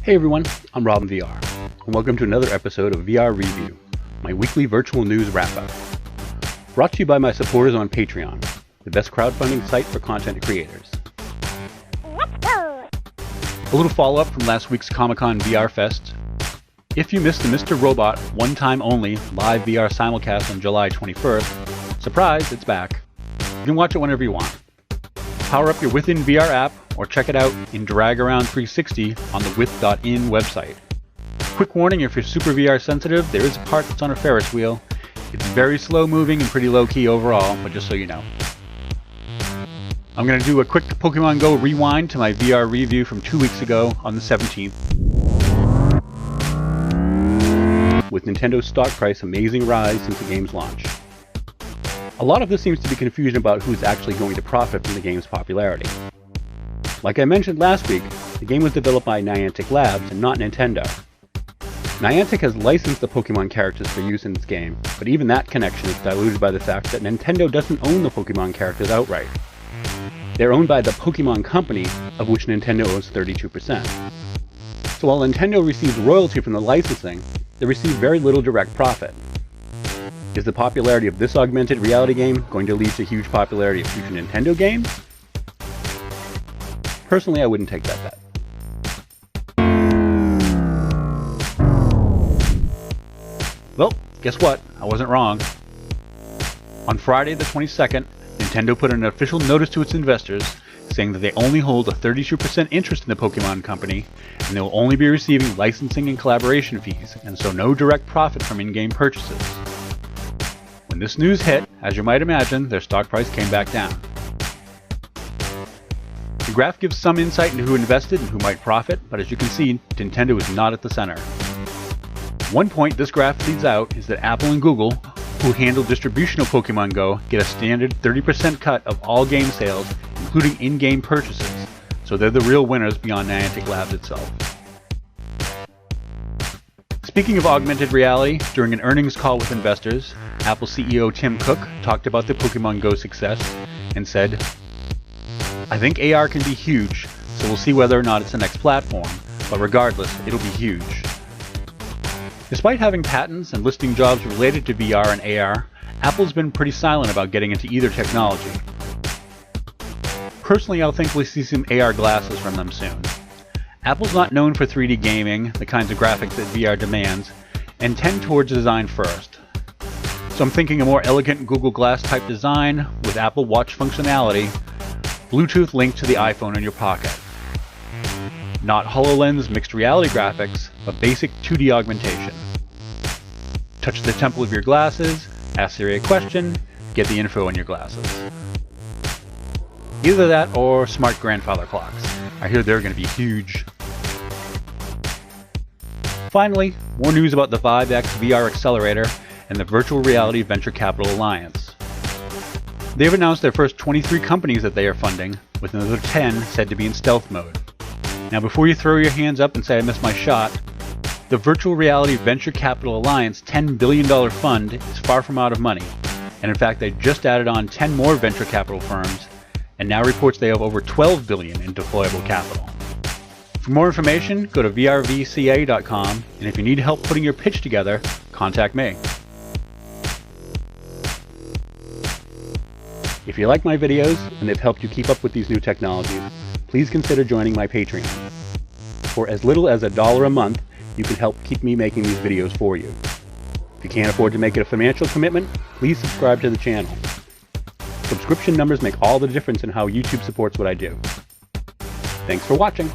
Hey everyone, I'm RoblemVR, and welcome to another episode of VR Review, my weekly virtual news wrap-up. Brought to you by my supporters on Patreon, the best crowdfunding site for content creators. A little follow-up from last week's Comic-Con VR Fest. If you missed the MR.Robot one-time only live VR simulcast on July 21st, surprise, it's back. You can watch it whenever you want. Power up your Within VR app or check it out in Drag Around 360 on the with.in website. Quick warning, if you're super VR sensitive, there is a part that's on a Ferris wheel. It's very slow moving and pretty low key overall, but just so you know. I'm going to do a quick Pokemon Go rewind to my VR review from 2 weeks ago on the 17th. With Nintendo's stock price amazing rise since the game's launch. A lot of this seems to be confusion about who's actually going to profit from the game's popularity. Like I mentioned last week, the game was developed by Niantic Labs and not Nintendo. Niantic has licensed the Pokemon characters for use in its game, but even that connection is diluted by the fact that Nintendo doesn't own the Pokemon characters outright. They're owned by the Pokemon Company, of which Nintendo owns 32%. So while Nintendo receives royalty from the licensing, they receive very little direct profit. Is the popularity of this augmented reality game going to lead to huge popularity of future Nintendo games? Personally, I wouldn't take that bet. Well, guess what? I wasn't wrong. On Friday the 22nd, Nintendo put an official notice to its investors saying that they only hold a 32% interest in the Pokemon Company, and they will only be receiving licensing and collaboration fees, and so no direct profit from in-game purchases. When this news hit, as you might imagine, their stock price came back down. The graph gives some insight into who invested and who might profit, but as you can see, Nintendo is not at the center. One point this graph leads out is that Apple and Google, who handle distribution of Pokemon Go, get a standard 30% cut of all game sales, including in-game purchases, so they're the real winners beyond Niantic Labs itself. Speaking of augmented reality, during an earnings call with investors, Apple CEO Tim Cook talked about the Pokemon Go success and said, "I think AR can be huge, so we'll see whether or not it's the next platform, but regardless, it'll be huge." Despite having patents and listing jobs related to VR and AR, Apple's been pretty silent about getting into either technology. Personally, I'll think we'll see some AR glasses from them soon. Apple's not known for 3D gaming, the kinds of graphics that VR demands, and tend towards design first. So I'm thinking a more elegant Google Glass type design with Apple Watch functionality, Bluetooth linked to the iPhone in your pocket. Not HoloLens mixed reality graphics, but basic 2D augmentation. Touch the temple of your glasses, ask Siri a question, get the info on your glasses. Either that or smart grandfather clocks. I hear they're going to be huge. Finally, more news about the ViveX VR Accelerator and the Virtual Reality Venture Capital Alliance. They've announced their first 23 companies that they are funding, with another 10 said to be in stealth mode. Now before you throw your hands up and say I missed my shot, the Virtual Reality Venture Capital Alliance $10 billion fund is far from out of money, and in fact they just added on 10 more venture capital firms, and now reports they have over $12 billion in deployable capital. For more information, go to vrvca.com, and if you need help putting your pitch together, contact me. If you like my videos and they've helped you keep up with these new technologies, please consider joining my Patreon. For as little as $1 a month, you can help keep me making these videos for you. If you can't afford to make it a financial commitment, please subscribe to the channel. Subscription numbers make all the difference in how YouTube supports what I do. Thanks for watching.